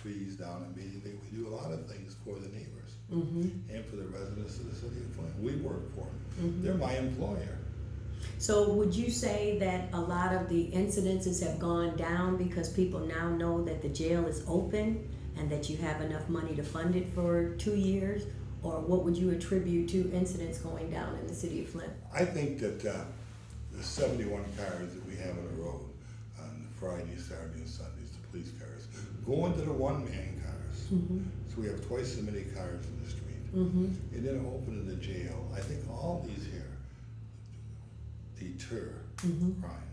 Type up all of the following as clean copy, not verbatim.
trees down immediately. We do a lot of things for the neighbors and for the residents of the city of Flint. We work for them. They're my employer. So would you say that a lot of the incidences have gone down because people now know that the jail is open and that you have enough money to fund it for 2 years? Or what would you attribute to incidents going down in the city of Flint? I think that the 71 cars that we have on the road on Fridays, Saturdays, and Sundays, the police cars, go into the one-man cars. So we have twice as many cars in the street. And then open in the jail. I think all these here deter crime.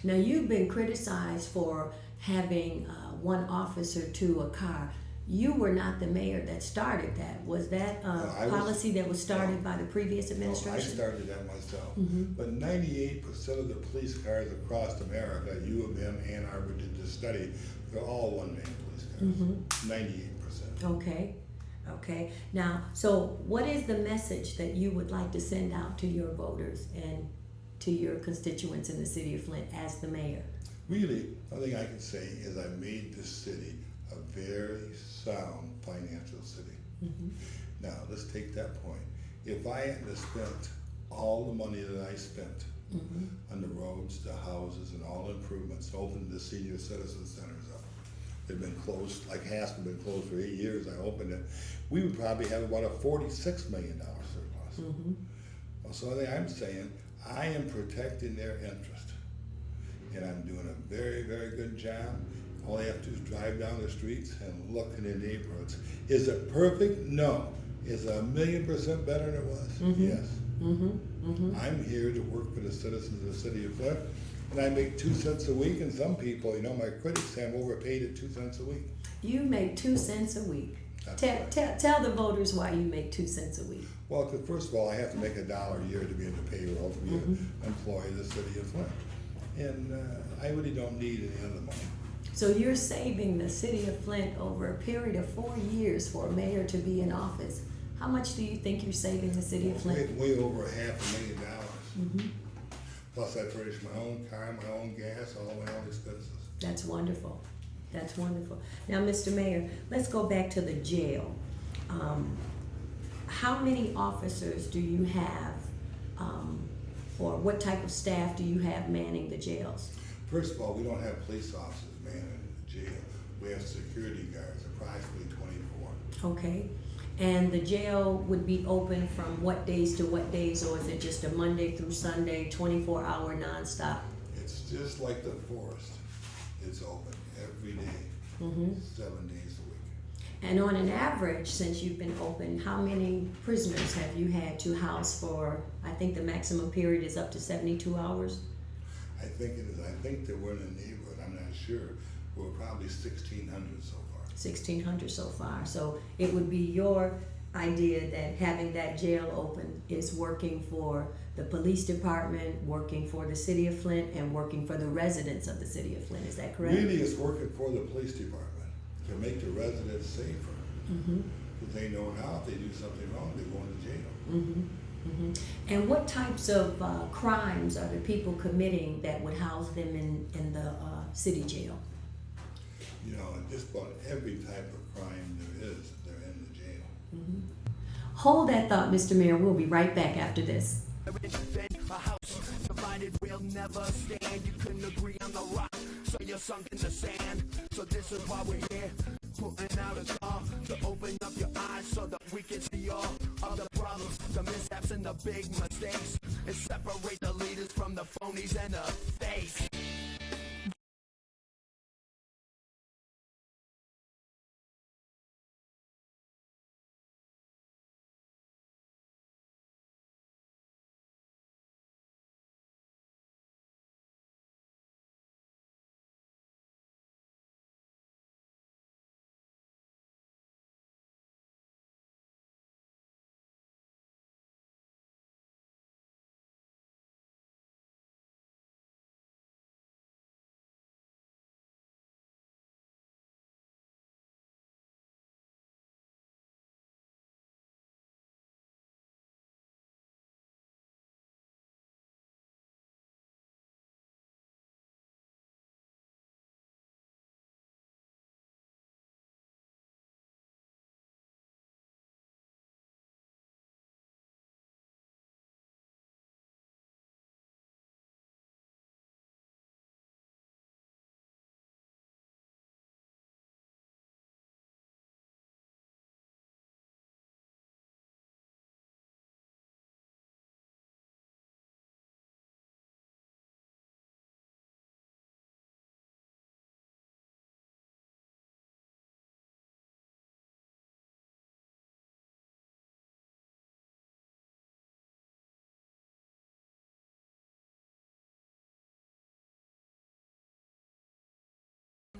Now, you've been criticized for having one officer to a car. You were not the mayor that started that. Was that a policy that was started by the previous administration? I started that myself. But 98% of the police cars across America, U of M, Ann Arbor did this study, they're all one-man police cars. 98%. Okay. Okay. Now, so what is the message that you would like to send out to your voters and to your constituents in the city of Flint as the mayor? Really, the only thing I can say is I made this city a very sound financial city. Now, let's take that point. If I hadn't spent all the money that I spent on the roads, the houses, and all the improvements to open the senior citizen centers up, they've been closed, like half have been closed for 8 years. I opened it. We would probably have about a $46 million surplus. So I'm saying I am protecting their interest, and I'm doing a very, very good job. All they have to do is drive down the streets and look in their neighborhoods. Is it perfect? No. Is it 1,000,000% better than it was? Yes. I'm here to work for the citizens of the city of Flint, and I make 2 cents a week, and some people, my critics say I'm overpaid at 2 cents a week. You make 2 cents a week. Tell the voters why you make 2 cents a week. Well, because first of all, I have to make $1 a year to be in the payroll, to be an employee of the city of Flint. And I really don't need any other money. So you're saving the city of Flint over a period of 4 years for a mayor to be in office. How much do you think you're saving the city of Flint? Way over $500,000. Plus I furnish my own car, my own gas, all my own expenses. That's wonderful. That's wonderful. Now, Mr. Mayor, let's go back to the jail. How many officers do you have, or what type of staff do you have manning the jails? First of all, we don't have police officers manning the jail. We have security guards, approximately 24. Okay. And the jail would be open from what days to what days, or is it just a Monday through Sunday, 24-hour nonstop? It's just like the forest. It's open every day, 7 days a week. And on an average, since you've been open, how many prisoners have you had to house for? I think the maximum period is up to 72 hours. I think it is. I think that we're in a neighborhood, I'm not sure, we're probably 1,600 so far. 1,600 so far. So it would be your idea that having that jail open is working for the police department, working for the city of Flint, and working for the residents of the city of Flint. Is that correct? Really, it's working for the police department to make the residents safer. Because they know now if they do something wrong, they go into jail. And what types of crimes are the people committing that would house them in the city jail? Just about every type of crime there is, they're in the jail. Hold that thought, Mr. Mayor. We'll be right back after this. A house divided will never stand. You couldn't agree on the rock, so you're sunk in the sand. So this is why we're here, putting out a call to open up your eyes so that we can see all of the problems, the mishaps, and the big mistakes, and separate the leaders from the phonies and the fakes.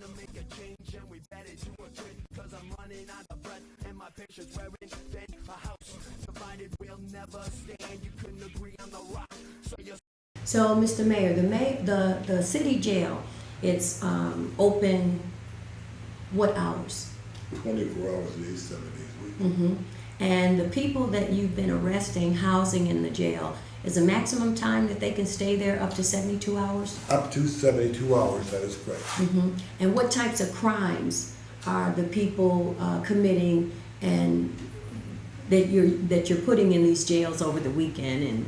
gonna make a change and we better do it quick, cause I'm running out of breath and my patience wearing thin. A house divided will never stand. You couldn't agree on the rock, so you. So, Mr. Mayor, the city jail, it's open what hours? 24 hours a day, 7 days a week. Mm-hmm. And the people that you've been arresting, housing in the jail, is the maximum time that they can stay there up to 72 hours? Up to 72 hours, that is correct. Mm-hmm. And what types of crimes are the people committing and that you're putting in these jails over the weekend and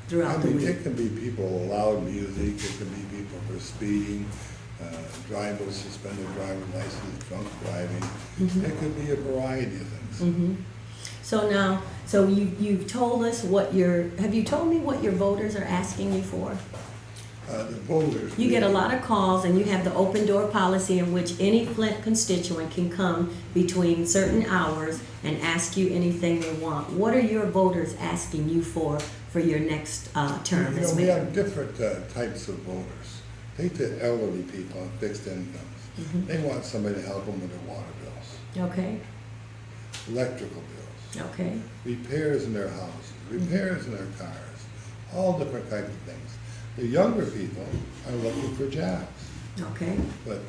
throughout the week? It can be people loud music, it can be people for speeding, driving, suspended driver's license, drunk driving. Mm-hmm. It could be a variety of things. Mm-hmm. So now, you've told us have you told me what your voters are asking you for? The voters. You get a lot of calls and you have the open door policy in which any Flint constituent can come between certain hours and ask you anything they want. What are your voters asking you for your next term as We mayor? have different types of voters. Take the elderly people on fixed incomes. Mm-hmm. They want somebody to help them with their water bills, Okay, electrical bills, okay, repairs in their houses, repairs in their cars, all different types of things. The younger people are looking for jobs. okay. But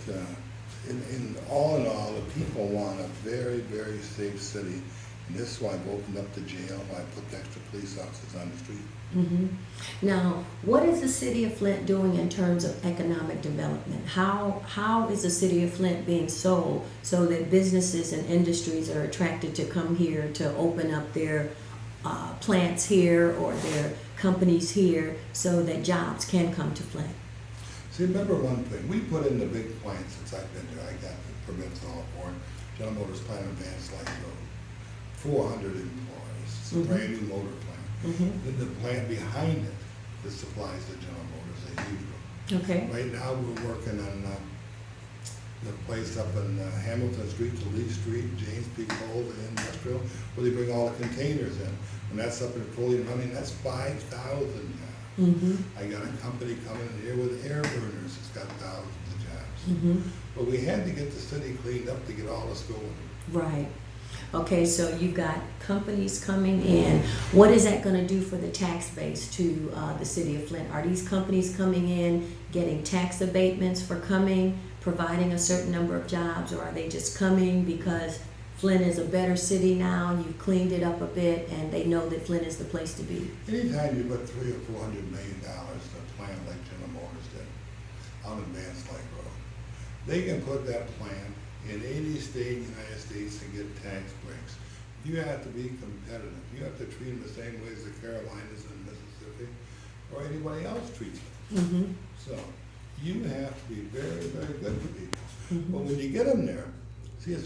in all, the people want a very, very safe city. And this is why I've opened up the jail, why I put extra police officers on the street. Mm-hmm. Now, what is the city of Flint doing in terms of economic development? How is the city of Flint being sold so that businesses and industries are attracted to come here to open up their plants here or their companies here so that jobs can come to Flint? See, remember one thing, we put in the big plant since I've been there. I got the permits all for it. General Motors plant on Vance Lake Road, 400 employees. It's a brand new motor plant. Mm-hmm. Then the plant behind it that supplies the General Motors, they use them. Okay. Right now, we're working on the place up in Hamilton Street to Lee Street, James P. Cole, the industrial, where they bring all the containers in. When that's up and fully running, that's 5,000 now. Mm-hmm. I got a company coming in here with air burners. It's got thousands of jobs. Mm-hmm. But we had to get the city cleaned up to get all this going. Right. Okay, so you've got companies coming in. What is that going to do for the tax base to the city of Flint? Are these companies coming in, getting tax abatements for coming, providing a certain number of jobs, or are they just coming because Flint is a better city now, you've cleaned it up a bit, and they know that Flint is the place to be? Anytime you put $300 or $400 million in a plant like General Motors did on Advanced Lake Road, they can put that plant in any state in the United States and get tax breaks. You have to be competitive. You have to treat them the same way as the Carolinas and Mississippi or anybody else treats them. Mm-hmm. So you have to be very, very good to people. Mm-hmm. But when you get them there,